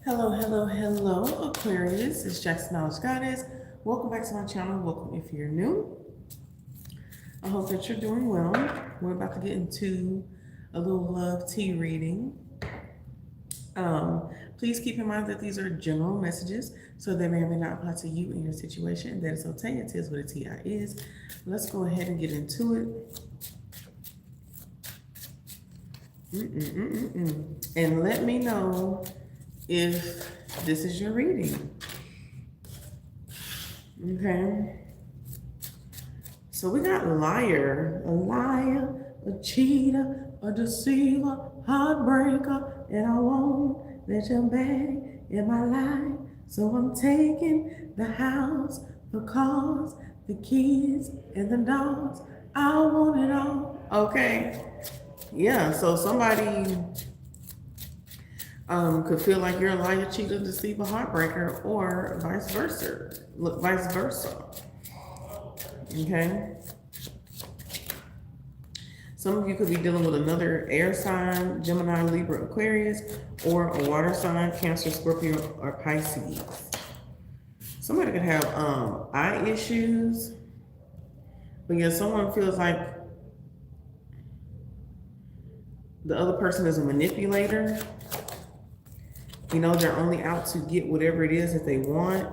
Hello, hello, hello, Aquarius. It's Jackson Knowledge Goddess. Welcome back to my channel. Welcome if you're new. I hope that you're doing well. We're about to get into a little love tea reading. Please keep in mind that these are general messages, so they may or may not apply to you and your situation. That is okay. It is what a TI is. Let's go ahead and get into it. And let me know if this is your reading. Okay. So we got liar, a liar, a cheater, a deceiver, heartbreaker, and I won't let you back in my life. So I'm taking the house, the cars, the kids, and the dogs. I want it all. Okay. Yeah, so somebody could feel like you're a liar, cheater, deceiver, heartbreaker, or vice versa. Vice versa. Okay. Some of you could be dealing with another air sign, Gemini, Libra, Aquarius, or a water sign, Cancer, Scorpio, or Pisces. Somebody could have eye issues, but yeah, someone feels like the other person is a manipulator. You know, they're only out to get whatever it is that they want.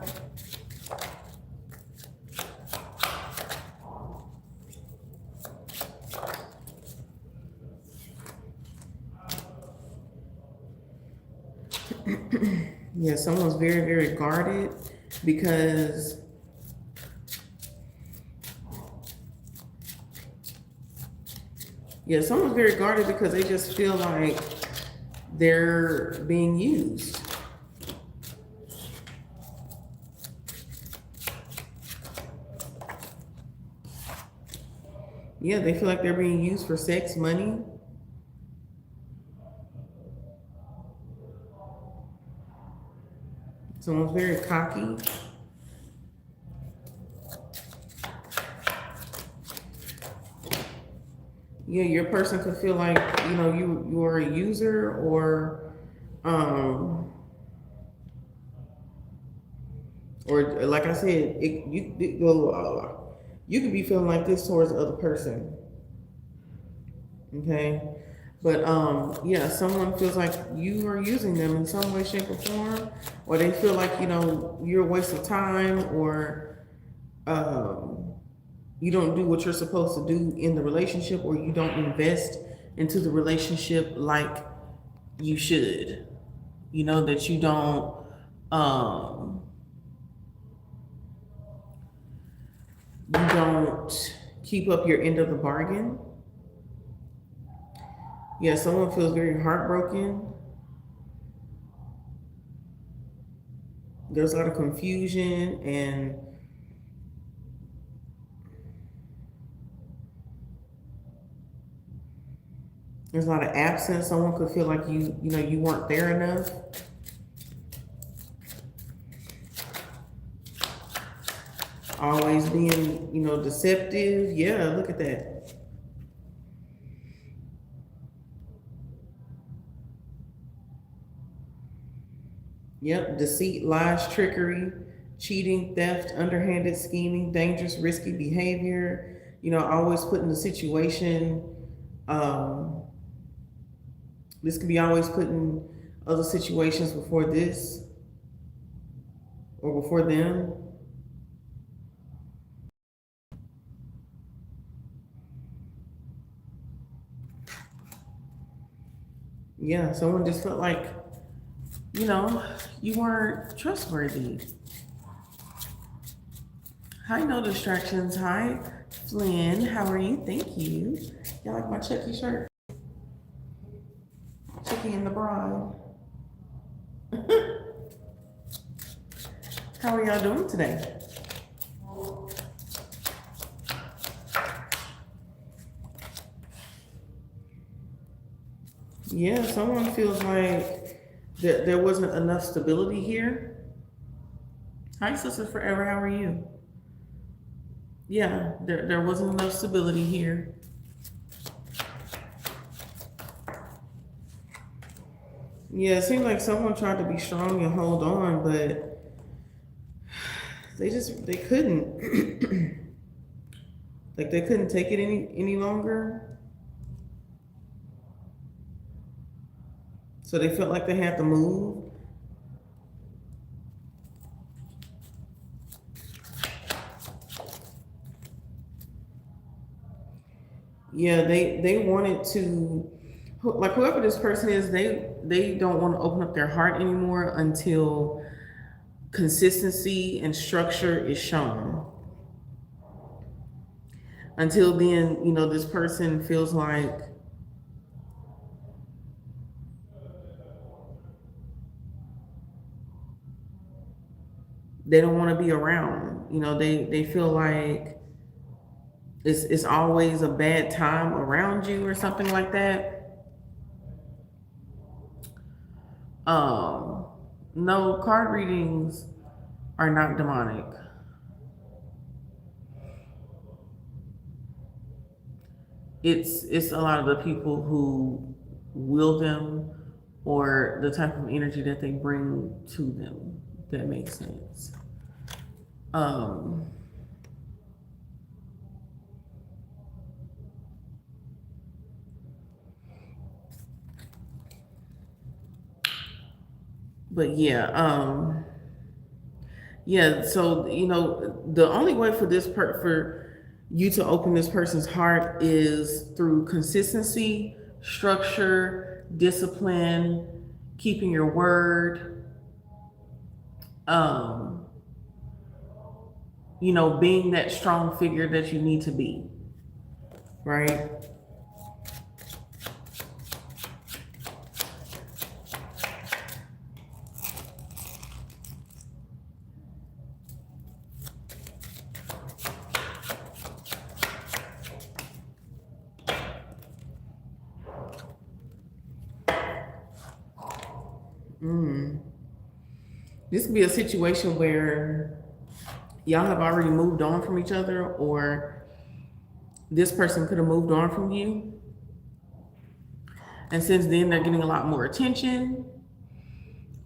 Yeah, someone's very, very guarded because someone's very guarded because they just feel like they're being used. Yeah, they feel like they're being used for sex, money. Someone's very cocky. Yeah, your person could feel like, you know, you are a user, or like I said, you could be feeling like this towards the other person. Okay. But yeah, someone feels like you are using them in some way, shape, or form, or they feel like, you know, you're a waste of time, or you don't do what you're supposed to do in the relationship, or you don't invest into the relationship like you should. You know, that you don't keep up your end of the bargain. Yeah, someone feels very heartbroken. There's a lot of confusion and there's a lot of absence. Someone could feel like you weren't there enough. Always being, deceptive. Yeah, look at that. Yep, deceit, lies, trickery, cheating, theft, underhanded scheming, dangerous, risky behavior. Always put in the situation. This could be always putting other situations before this or before them. Yeah, someone just felt like, you weren't trustworthy. Hi, no distractions. Hi, Flynn. How are you? Thank you. Y'all like my Chucky shirt? Chucky and the Bride. How are y'all doing today? Yeah, someone feels like there wasn't enough stability here. Hi, Sister Forever. How are you? Yeah, there wasn't enough stability here. Yeah, it seems like someone tried to be strong and hold on, but they couldn't. Like they couldn't take it any longer. So they felt like they had to move. Yeah, they wanted to, like whoever this person is, they don't want to open up their heart anymore until consistency and structure is shown. Until then, you know, this person feels like they don't want to be around. You know, they feel like it's always a bad time around you or something like that. No, card readings are not demonic. It's a lot of the people who will them or the type of energy that they bring to them. If that makes sense. But yeah, yeah, so you know, the only way for for you to open this person's heart is through consistency, structure, discipline, keeping your word, you know, being that strong figure that you need to be, right? This could be a situation where y'all have already moved on from each other, or this person could have moved on from you. And since then, they're getting a lot more attention.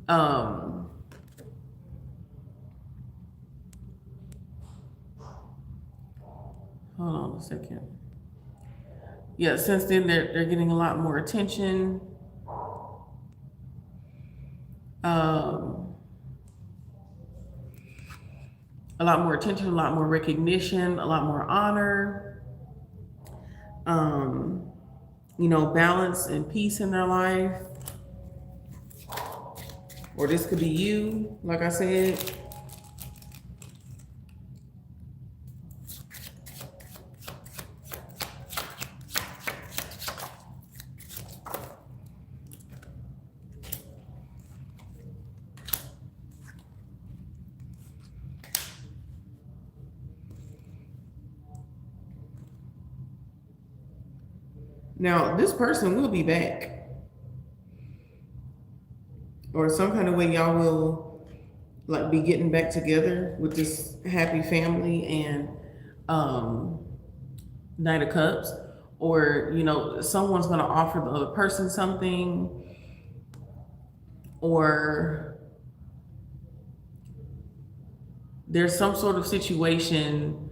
Hold on a second. Yeah, since then, they're getting a lot more attention. A lot more attention, a lot more recognition, a lot more honor, you know, balance and peace in their life. Or this could be you, like I said. Now, this person will be back. Or some kind of way y'all will like be getting back together with this happy family and Knight of Cups. Or, you know, someone's going to offer the other person something. Or there's some sort of situation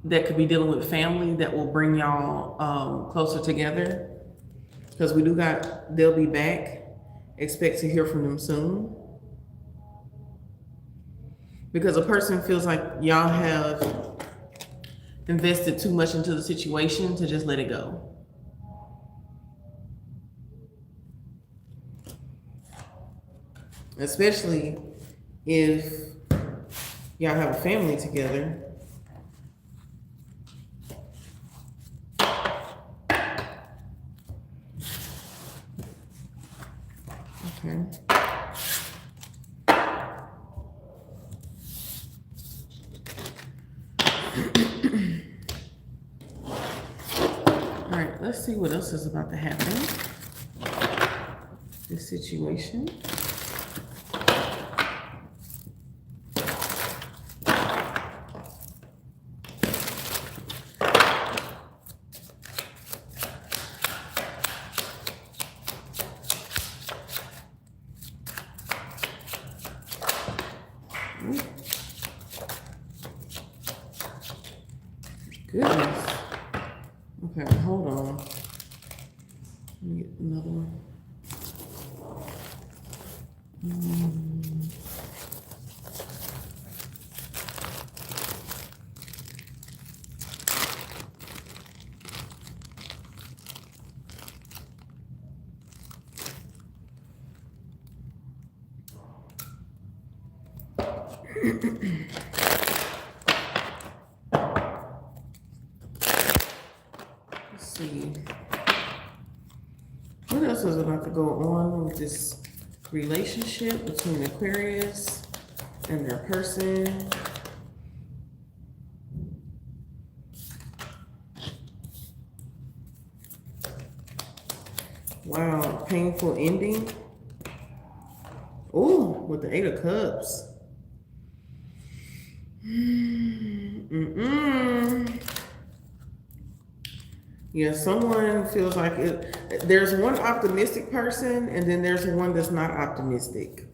that could be dealing with family that will bring y'all closer together. Because we do got, they'll be back. Expect to hear from them soon. Because a person feels like y'all have invested too much into the situation to just let it go. Especially if y'all have a family together. Okay. All right, let's see what else is about to happen. This situation. goodness. Okay, hold on. Let me get another one. Let's see. What else is about to go on with this relationship between Aquarius and their person? Wow, painful ending. Ooh, with the Eight of Cups. Yeah, someone feels like it. There's one optimistic person, and then there's one that's not optimistic.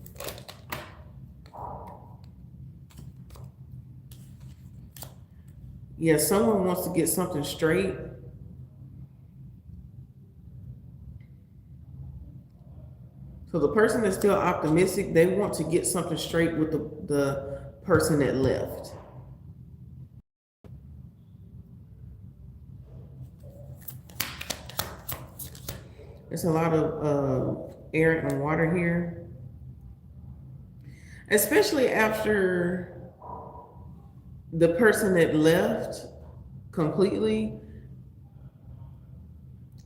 Yeah, someone wants to get something straight. So the person that's still optimistic, they want to get something straight with the person that left. There's a lot of air and water here. Especially after the person that left completely,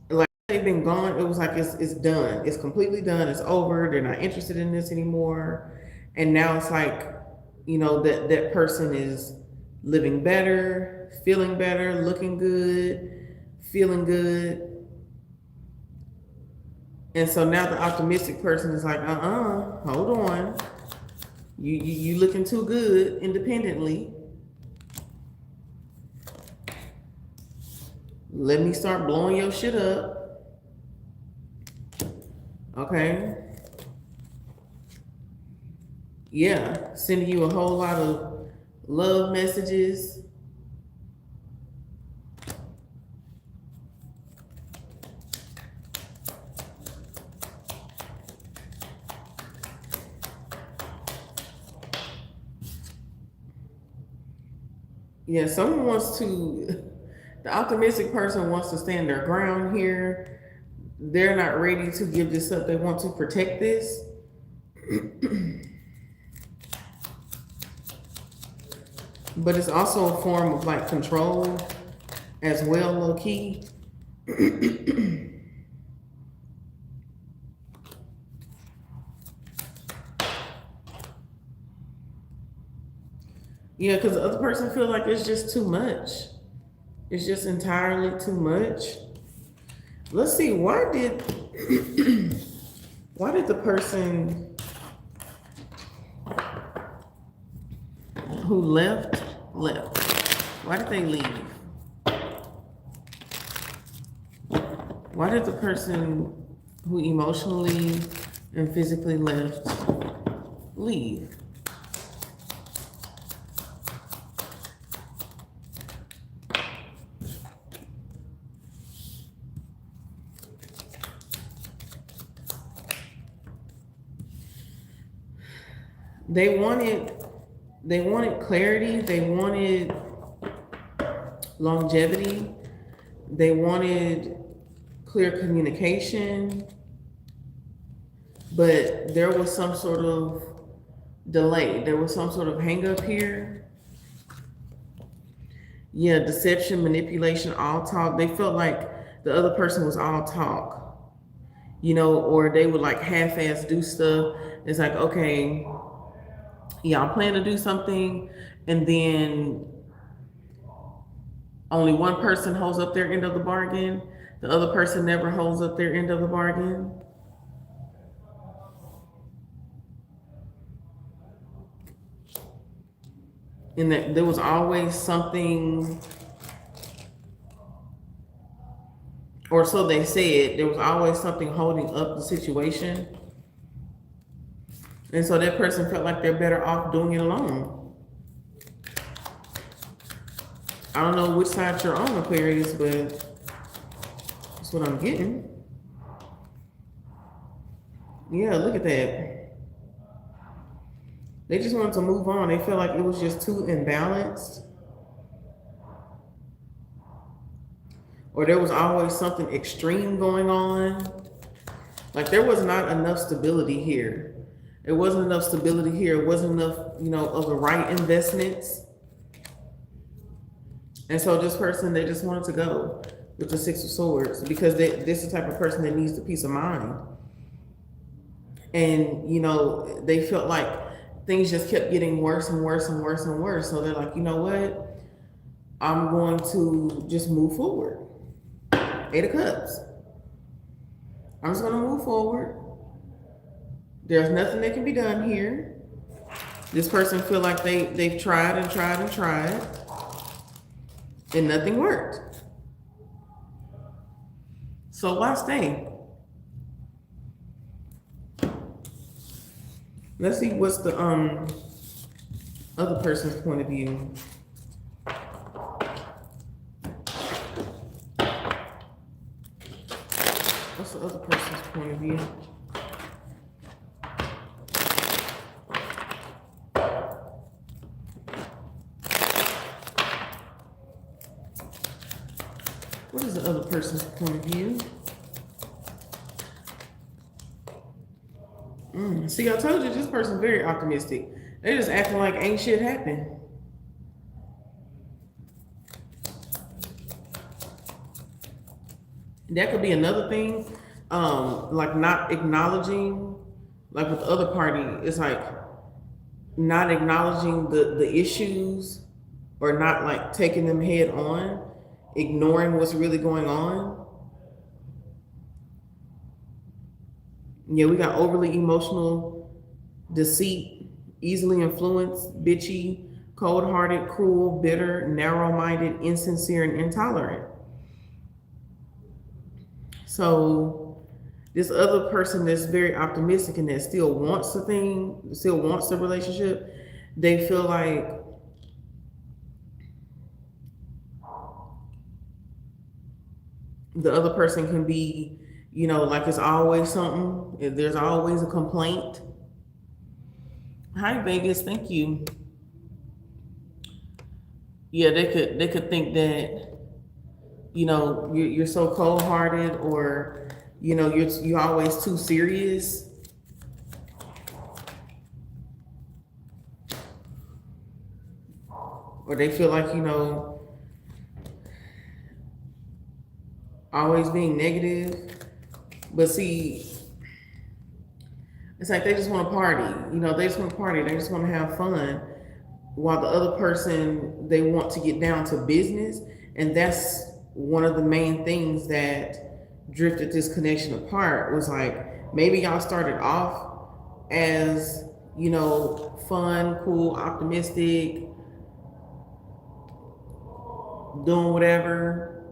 like they've been gone, it was like it's done. It's completely done. It's over. They're not interested in this anymore. And now it's like, you know, that person is living better, feeling better, looking good, feeling good. And so now the optimistic person is like, hold on. You looking too good independently. Let me start blowing your shit up. Okay. Yeah, sending you a whole lot of love messages. Yeah, someone wants to, the optimistic person wants to stand their ground here. They're not ready to give this up. They want to protect this. But it's also a form of like control as well, low key. Yeah, because the other person feels like it's just too much. It's just entirely too much. Let's see, why did the person who left? Why did they leave? Why did the person who emotionally and physically left leave? They wanted clarity, they wanted longevity, they wanted clear communication, but there was some sort of delay. There was some sort of hang up here. Yeah, deception, manipulation, all talk. They felt like the other person was all talk, you know, or they would like half-ass do stuff. It's like, okay, y'all plan to do something, and then only one person holds up their end of the bargain. The other person never holds up their end of the bargain. And that there was always something, or so they said, there was always something holding up the situation. And so that person felt like they're better off doing it alone. I don't know which side you're on, Aquarius, but that's what I'm getting. Yeah, look at that. They just wanted to move on. They feel like it was just too imbalanced. Or there was always something extreme going on. Like there was not enough stability here. There wasn't enough stability here. It wasn't enough, you know, of the right investments. And so this person, they just wanted to go with the Six of Swords because this is the type of person that needs the peace of mind. And, you know, they felt like things just kept getting worse and worse and worse and worse. So they're like, you know what? I'm going to just move forward. Eight of Cups. I'm just going to move forward. There's nothing that can be done here. This person feel like they've tried and tried and tried, and nothing worked. So why stay? Let's see what's the other person's point of view. What's the other person's point of view? What is the other person's point of view? See, I told you this person's very optimistic. They're just acting like ain't shit happened. That could be another thing, like not acknowledging, like with the other party, it's like not acknowledging the issues or not like taking them head on, ignoring what's really going on. Yeah, we got overly emotional, deceit, easily influenced, bitchy, cold-hearted, cruel, bitter, narrow-minded, insincere, and intolerant. So this other person that's very optimistic and that still wants the thing, still wants the relationship, they feel like the other person can be, you know, like it's always something. There's always a complaint. Hi, Vegas. Thank you. Yeah, they could think that, you know, you're so cold-hearted, or, you know, you're always too serious. Or they feel like, you know, always being negative. But see, it's like they just want to party. You know, they just want to party. They just want to have fun. While the other person, they want to get down to business. And that's one of the main things that drifted this connection apart, was like, maybe y'all started off as, you know, fun, cool, optimistic, doing whatever.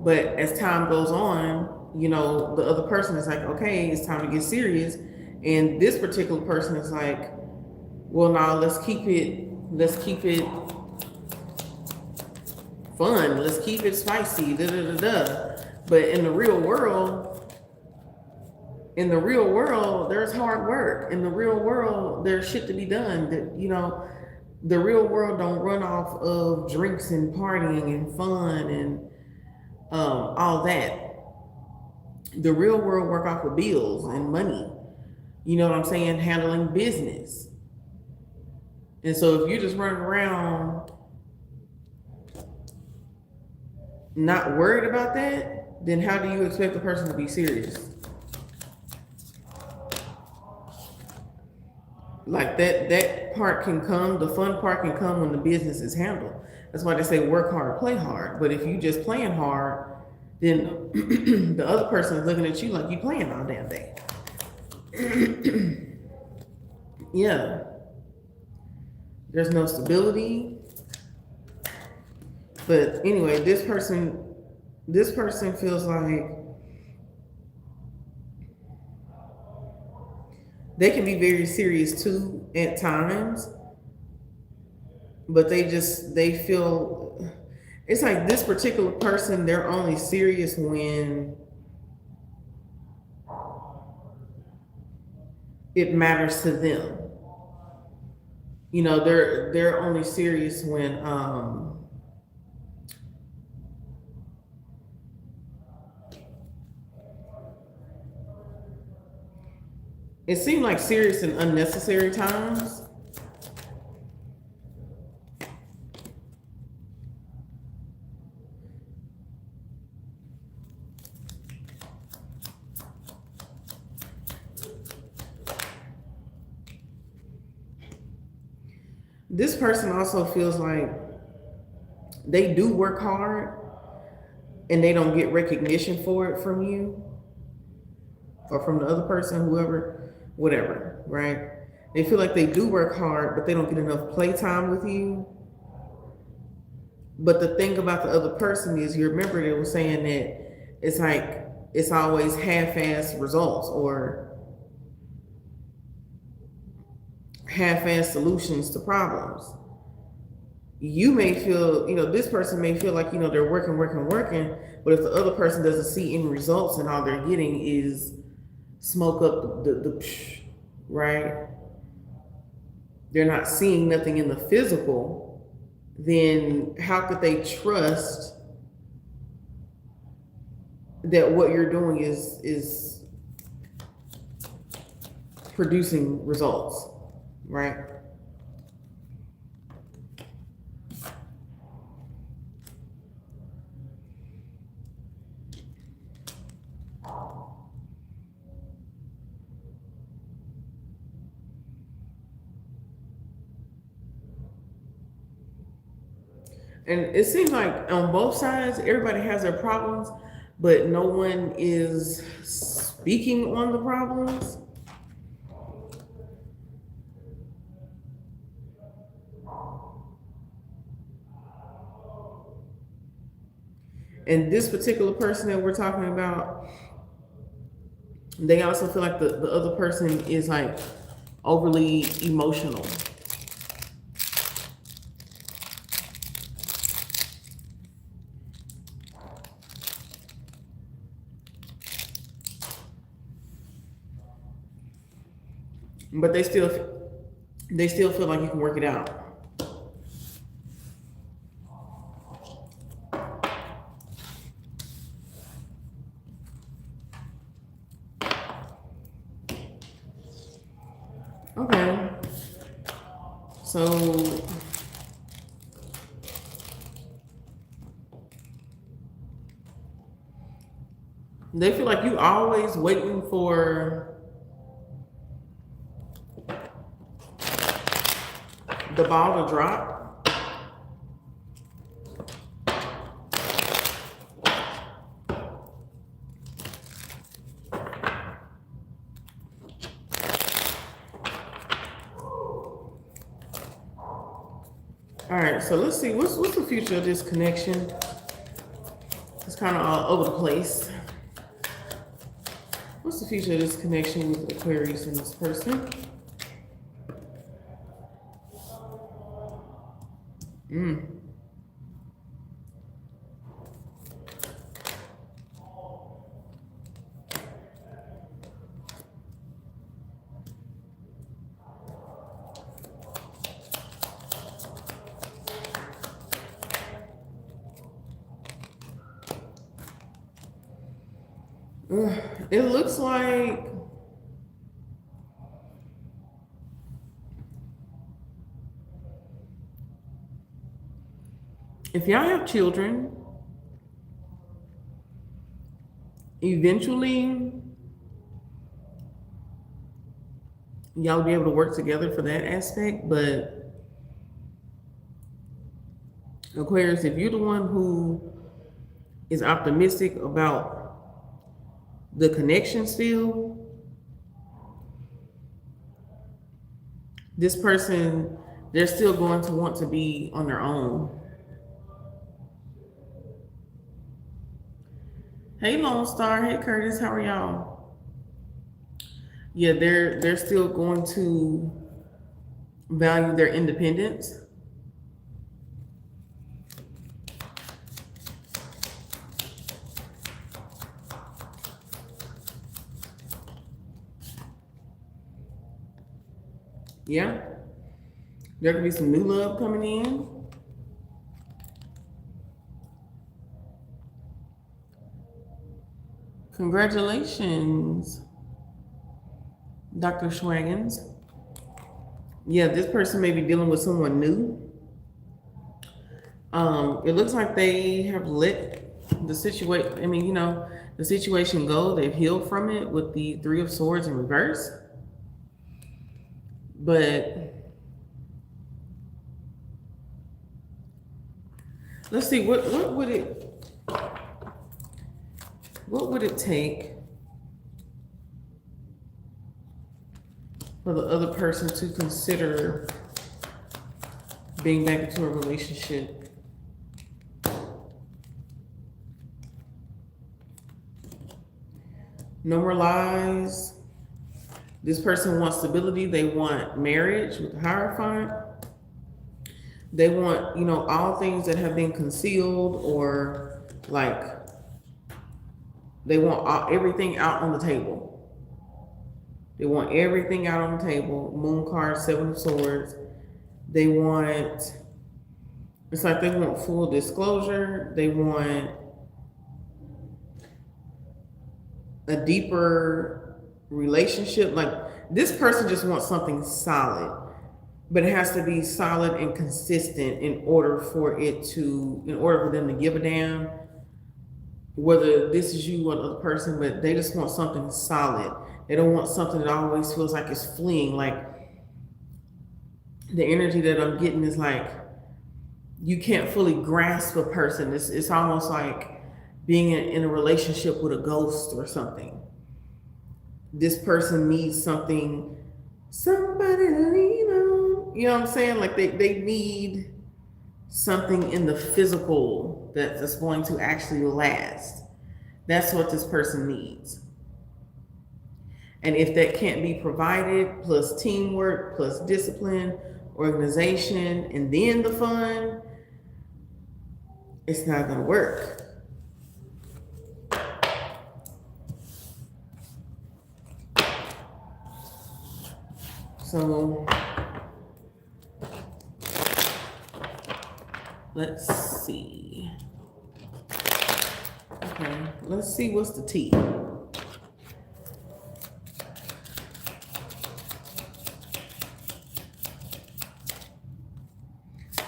But as time goes on, you know, the other person is like, okay, it's time to get serious. And this particular person is like, well, now let's keep it fun. Let's keep it spicy, da, da, da, da. But in the real world, there's hard work. In the real world, there's shit to be done. That, you know, the real world don't run off of drinks and partying and fun and all that. The real world work off of bills and money. You know what I'm saying? Handling business. And so if you're just running around not worried about that, then how do you expect the person to be serious? Like that part can come, the fun part can come when the business is handled. That's why they say work hard, play hard. But if you just playing hard, then the other person is looking at you like you playing all damn day. Yeah. There's no stability. But anyway, this person feels like they can be very serious too at times. but they feel, it's like this particular person, they're only serious when it matters to them. You know, they're only serious when it seemed like serious in unnecessary times. This person also feels like they do work hard and they don't get recognition for it from you or from the other person, whoever, whatever, right? They feel like they do work hard, but they don't get enough playtime with you. But the thing about the other person is, you remember they were saying that it's like it's always half-assed results or half-assed solutions to problems. You may feel, you know, this person may feel like, you know, they're working, but if the other person doesn't see any results and all they're getting is smoke up the right? They're not seeing nothing in the physical, then how could they trust that what you're doing is producing results, right? And it seems like on both sides, everybody has their problems, but no one is speaking on the problems. And this particular person that we're talking about, they also feel like the other person is like overly emotional. But they still feel like you can work it out. Okay. So they feel like you always waiting for the ball to drop. All right, so let's see, what's the future of this connection? It's kind of all over the place. What's the future of this connection with Aquarius and this person? It looks like if y'all have children, eventually y'all will be able to work together for that aspect. But Aquarius, if you're the one who is optimistic about the connection still, this person, they're still going to want to be on their own. Hey Lone Star, hey Curtis, how are y'all? Yeah, they're still going to value their independence. Yeah. There could be some new love coming in. Congratulations, Dr. Schwaggins. Yeah, this person may be dealing with someone new. It looks like they have let the situation, the situation go. They've healed from it with the Three of Swords in reverse. But let's see, what would it take for the other person to consider being back into a relationship? No more lies. This person wants stability. They want marriage with the Hierophant. They want, all things that have been concealed, or like they want everything out on the table. They want everything out on the table. Moon card, Seven of Swords. They want, it's like they want full disclosure. They want a deeper relationship. Like, this person just wants something solid, but it has to be solid and consistent in order for them to give a damn whether this is you or another person. But they just want something solid. They don't want something that always feels like it's fleeing. Like, the energy that I'm getting is like you can't fully grasp a person. It's almost like being in a relationship with a ghost or something. This person needs somebody to lean on. You know what I'm saying? Like they need something in the physical that's going to actually last. That's what this person needs. And if that can't be provided, plus teamwork, plus discipline, organization, and then the fun, it's not going to work. So let's see. Okay, let's see what's the tea.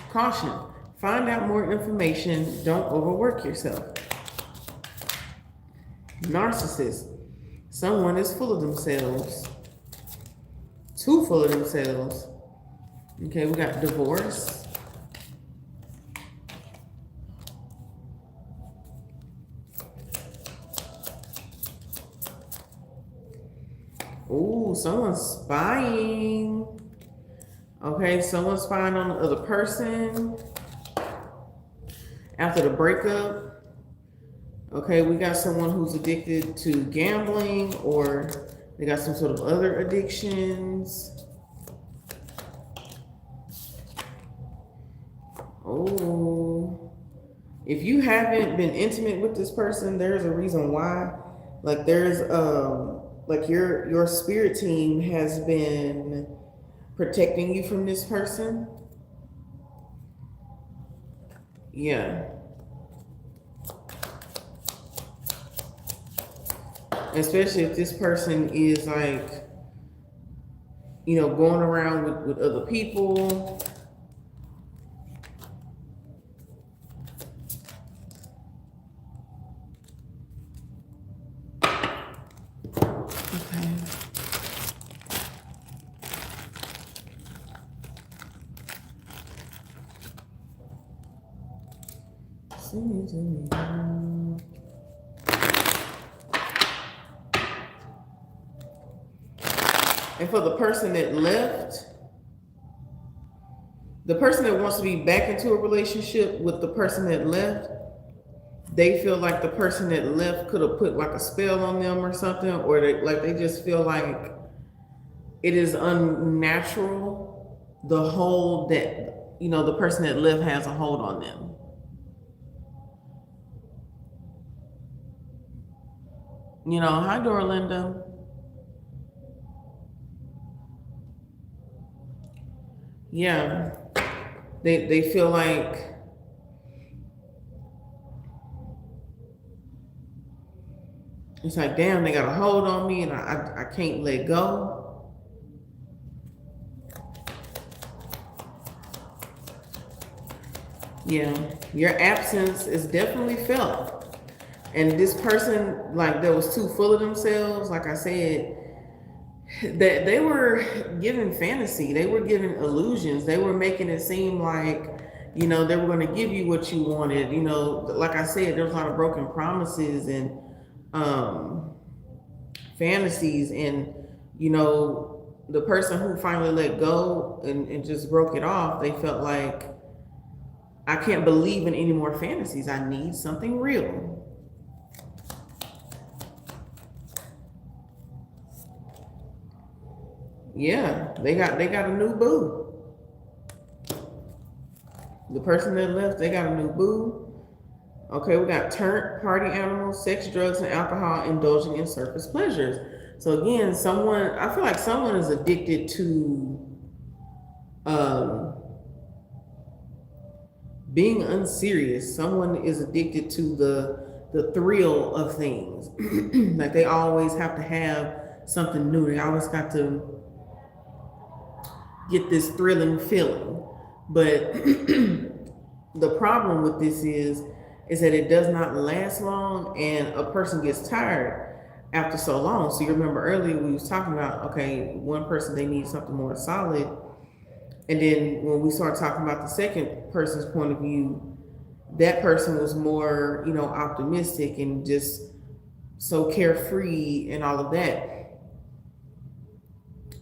Caution. Find out more information. Don't overwork yourself. Narcissist. Someone is full of themselves. Too full of themselves. Okay, we got divorce. Ooh, someone's spying. Okay, someone's spying on the other person after the breakup. Okay, we got someone who's addicted to gambling, or they got some sort of other addictions. Oh, if you haven't been intimate with this person, there's a reason why. Like, there's like your spirit team has been protecting you from this person. Yeah. Especially if this person is like, going around with other people. And for the person that left, the person that wants to be back into a relationship with the person that left, they feel like the person that left could have put like a spell on them or something, or they just feel like it is unnatural, the hold that, the person that left has a hold on them. Hi, Dorlinda. Yeah, they feel like it's like, damn, they got a hold on me and I can't let go. Yeah, your absence is definitely felt. And this person, like, that was too full of themselves, like I said, that they were giving fantasy, they were giving illusions, they were making it seem like, you know, they were going to give you what you wanted. You know, like I said, there was a lot of broken promises and fantasies, and you know, the person who finally let go and just broke it off, they felt like, I can't believe in any more fantasies, I need something real. Yeah, they got a new boo. The person that left, they got a new boo. Okay, we got turned party animals, sex, drugs, and alcohol, indulging in surface pleasures. So again, I feel like someone is addicted to being unserious. Someone is addicted to the thrill of things. Like they always have to have something new. They always got to get this thrilling feeling. But the problem with this is that it does not last long, and a person gets tired after so long. So you remember earlier we was talking about, okay, one person, they need something more solid. And then when we start talking about the second person's point of view, that person was more, you know, optimistic and just so carefree and all of that.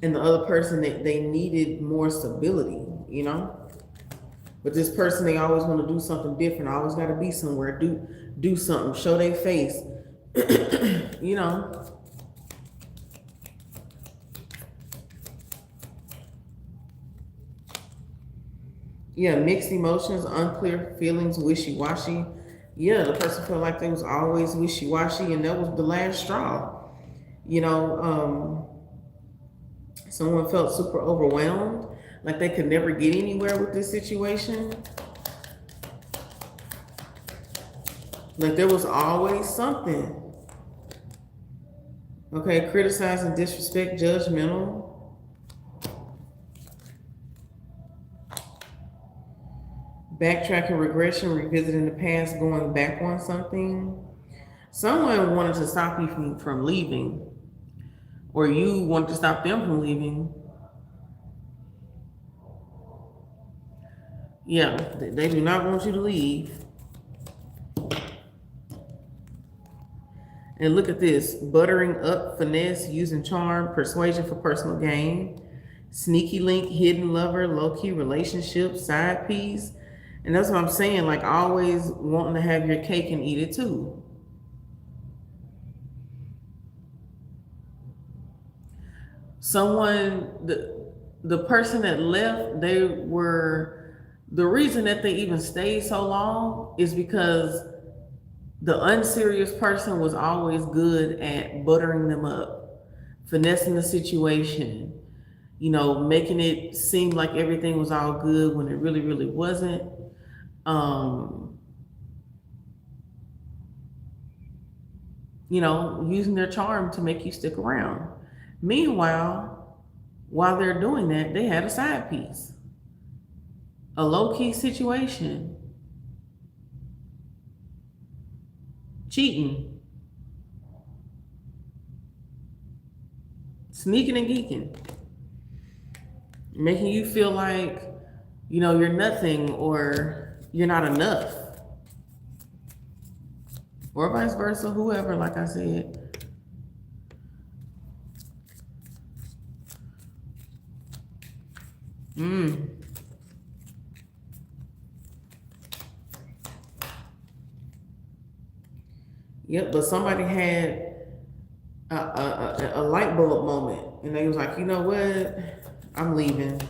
And the other person, they needed more stability, you know? But this person, they always want to do something different. Always got to be somewhere, do something, show their face, you know? Yeah, mixed emotions, unclear feelings, wishy-washy. Yeah, the person felt like they was always wishy-washy, and that was the last straw. You know, someone felt super overwhelmed, like they could never get anywhere with this situation. Like there was always something. Okay, criticizing, disrespect, judgmental. Backtracking, regression, revisiting the past, going back on something. Someone wanted to stop you from leaving, or you wanted to stop them from leaving. Yeah, they do not want you to leave. And look at this: buttering up, finesse, using charm, persuasion for personal gain, sneaky link, hidden lover, low-key relationship, side piece. And that's what I'm saying, like always wanting to have your cake and eat it too. Someone, the person that left, the reason that they even stayed so long is because the unserious person was always good at buttering them up, finessing the situation, you know, making it seem like everything was all good when it really, really wasn't. You know, using their charm to make you stick around. Meanwhile, while they're doing that, they had a side piece, a low-key situation, cheating, sneaking and geeking, making you feel like, you know, you're nothing or you're not enough. Or vice versa, whoever, like I said. Yep, but somebody had a light bulb moment, and they was like, you know what, I'm leaving.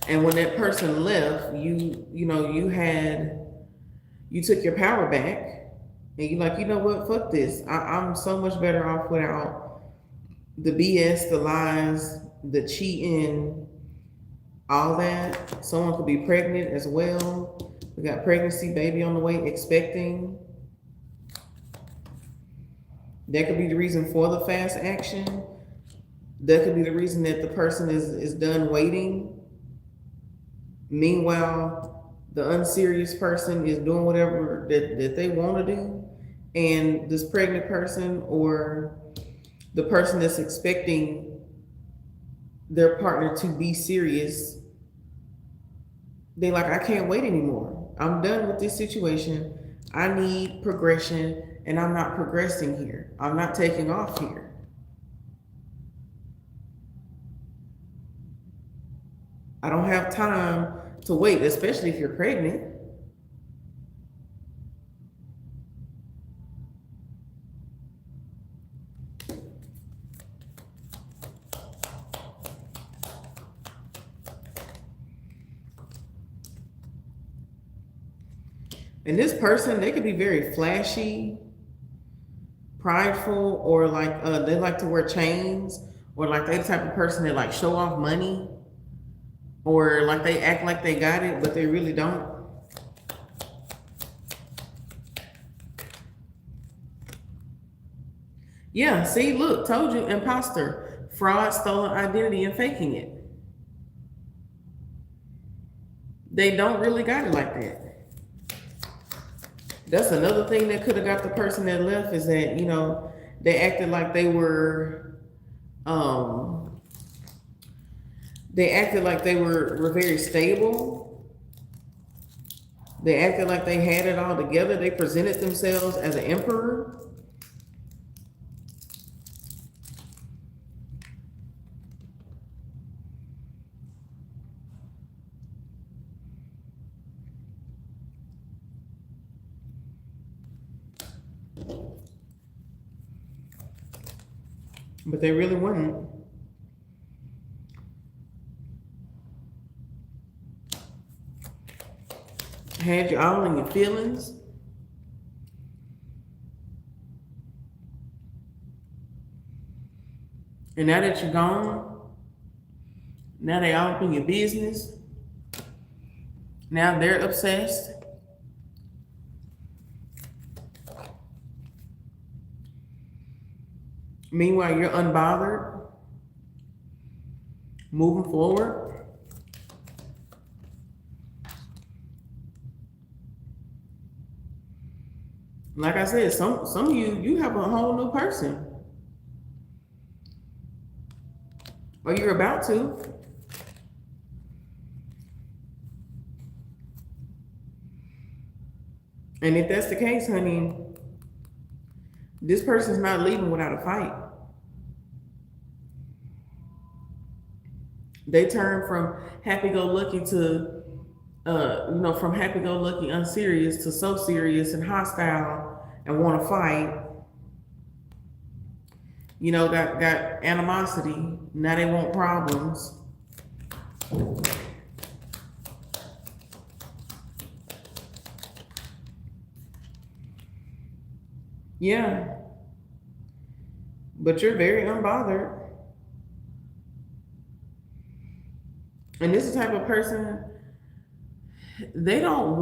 And when that person left, you took your power back, and you're like, you know what, fuck this. I'm so much better off without the BS, the lies, the cheating, all that. Someone could be pregnant as well. We got pregnancy, baby on the way, expecting. That could be the reason for the fast action. That could be the reason that the person is done waiting. Meanwhile, the unserious person is doing whatever that they want to do. And this pregnant person or the person that's expecting their partner to be serious, they like, I can't wait anymore. I'm done with this situation. I need progression, and I'm not progressing here. I'm not taking off here. I don't have time to wait, especially if you're pregnant. And this person, they could be very flashy, prideful, or like they like to wear chains, or like they the type of person that like show off money, or like they act like they got it, but they really don't. Yeah, see, look, told you, imposter, fraud, stolen identity, and faking it. They don't really got it like that. That's another thing that could have got the person that left, is that, you know, they acted like they were, very stable. They acted like they had it all together. They presented themselves as an emperor. But they really weren't. Had you all in your feelings. And now that you're gone, now they all up in your business. Now they're obsessed. Meanwhile, you're unbothered, moving forward. Like I said, some of you have a whole new person. Or you're about to. And if that's the case, honey, this person's not leaving without a fight. They turn from happy-go-lucky to, from happy-go-lucky, unserious to so serious and hostile and want to fight. You know, got animosity. Now they want problems. Yeah. But you're very unbothered. And this is the type of person, they don't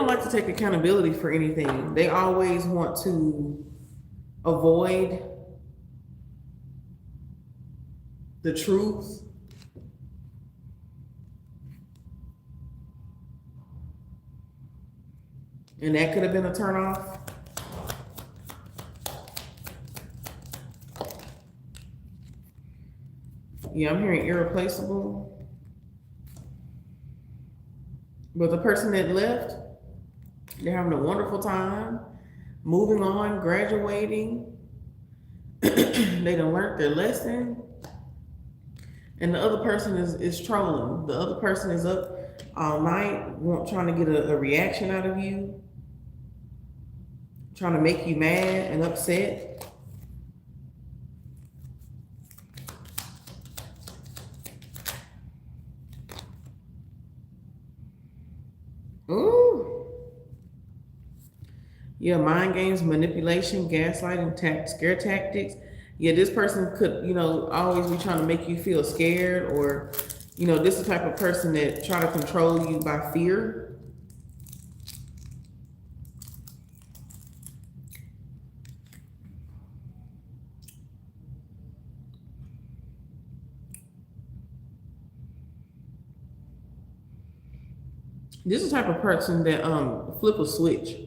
like to take accountability for anything. They always want to avoid the truth. And that could have been a turnoff. Yeah, I'm hearing irreplaceable. But the person that left, they're having a wonderful time, moving on, graduating. They done learned their lesson. And the other person is trolling. The other person is up all night, trying to get a reaction out of you, trying to make you mad and upset. Ooh. Yeah, mind games, manipulation, gaslighting, scare tactics, Yeah, this person could, always be trying to make you feel scared, or, this is the type of person that try to control you by fear. This is the type of person that flip a switch.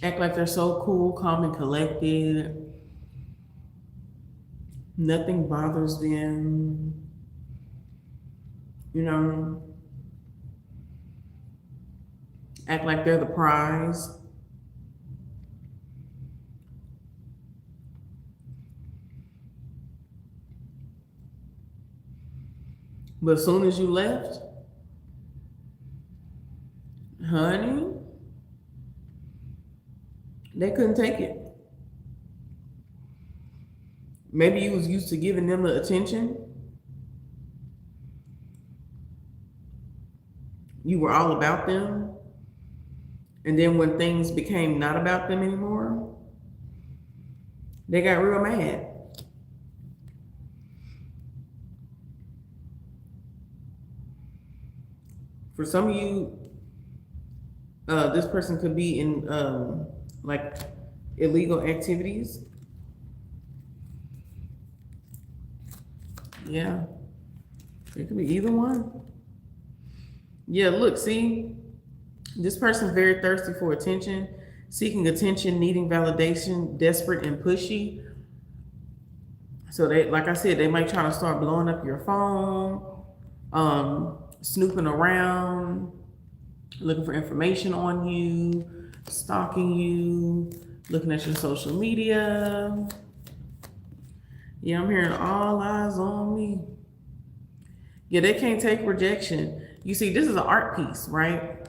Act like they're so cool, calm, and collected. Nothing bothers them. Act like they're the prize. But as soon as you left, honey, they couldn't take it. Maybe you was used to giving them the attention. You were all about them. And then when things became not about them anymore, they got real mad. For some of you, this person could be in like illegal activities. Yeah, it could be either one. Yeah, look, see, this person's very thirsty for attention, seeking attention, needing validation, desperate and pushy. So they, like I said, they might try to start blowing up your phone, snooping around, looking for information on you, stalking you, looking at your social media. Yeah, I'm hearing all eyes on me. Yeah, they can't take rejection. You see, this is an art piece, right?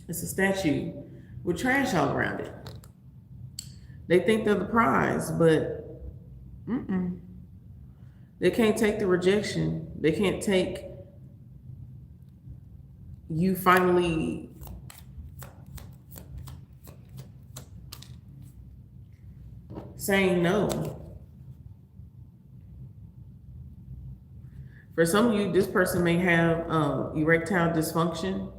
It's a statue with trash all around it. They think they're the prize, but they can't take the rejection. They can't take you finally saying no. For some of you, this person may have erectile dysfunction.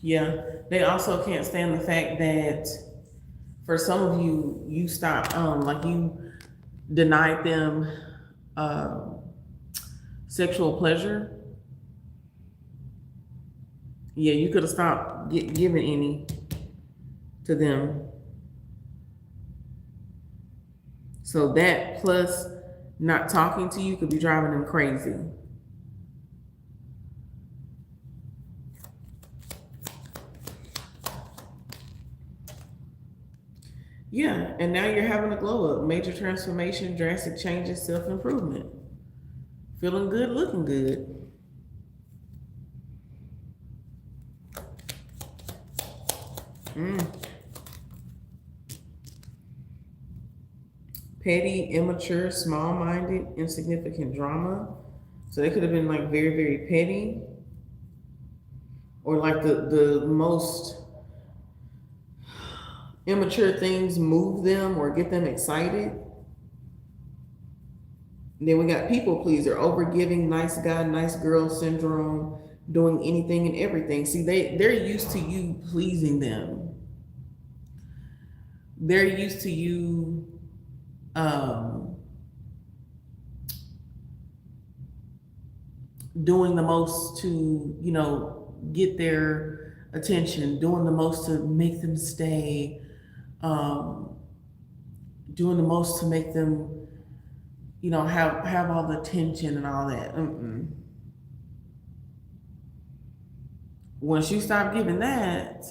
Yeah, they also can't stand the fact that for some of you, you stopped, like you denied them sexual pleasure. Yeah, you could have stopped giving any to them. So that plus not talking to you could be driving them crazy. Yeah, and now you're having a glow up, major transformation, drastic changes, self-improvement. Feeling good, looking good. Petty, immature, small-minded, insignificant drama. So they could have been like very, very petty. Or like the most immature things move them or get them excited. And then we got people pleaser, overgiving, nice guy, nice girl syndrome, doing anything and everything. See, they're used to you pleasing them. They're used to you doing the most to, get their attention, doing the most to make them stay, doing the most to make them, have all the attention and all that. Once you stop giving that,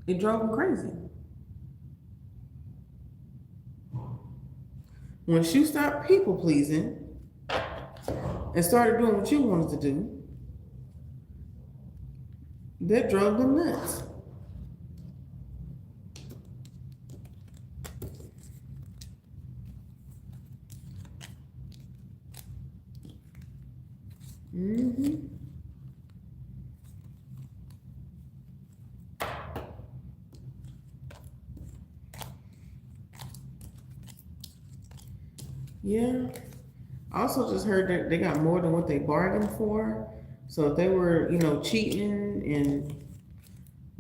it drove them crazy. Once you stop people pleasing and started doing what you wanted to do, that drove them nuts. Mm-hmm. Yeah. I also just heard that they got more than what they bargained for. So if they were, cheating and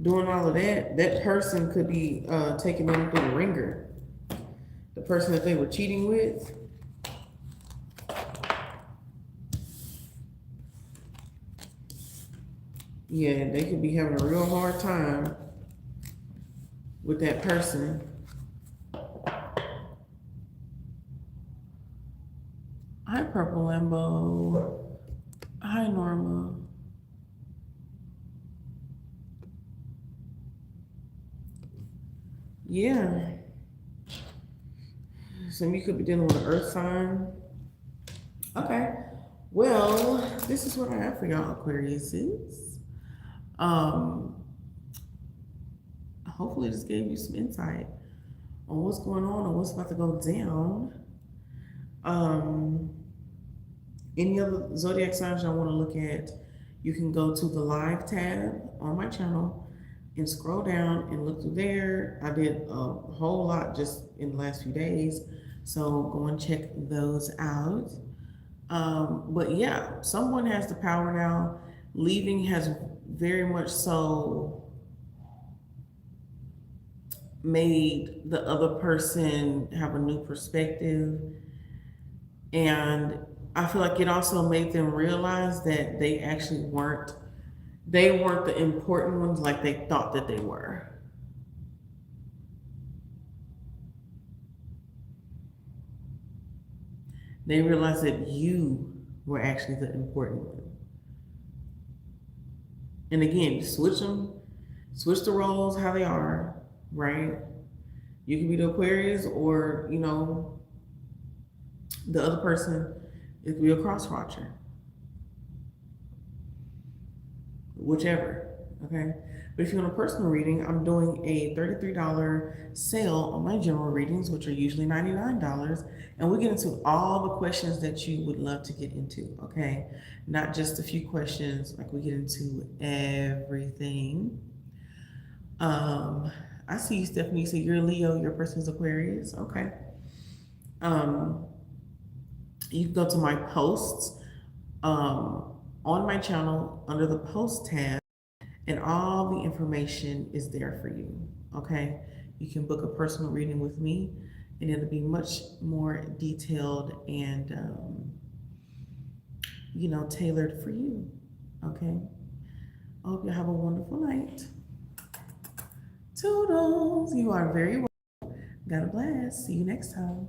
doing all of that, that person could be taking them through the ringer. The person that they were cheating with. Yeah, they could be having a real hard time with that person. Hi, Purple Lambo. Hi, Norma. Yeah. So you could be dealing with an earth sign. Okay. Well, this is what I have for y'all, Aquariuses. Um, Hopefully this gave you some insight on what's going on and what's about to go down. Any other zodiac signs y'all want to look at, you can go to the live tab on my channel and scroll down and look through there. I did a whole lot just in the last few days, so go and check those out. But yeah, someone has the power now. Leaving has very much so made the other person have a new perspective. And I feel like it also made them realize that they actually weren't the important ones like they thought that they were. They realized that you were actually the important one. And again, switch the roles how they are, right? You can be the Aquarius or, the other person, it could be a cross watcher. Whichever, okay? But if you want a personal reading, I'm doing a $33 sale on my general readings, which are usually $99. And we get into all the questions that you would love to get into, okay? Not just a few questions, like we get into everything. I see you, Stephanie. You say you're a Leo, your person's Aquarius. Okay. You can go to my posts on my channel under the post tab, and all the information is there for you. Okay. You can book a personal reading with me, and it'll be much more detailed and tailored for you. Okay. I hope you have a wonderful night. Toodles. You are very welcome. God bless. See you next time.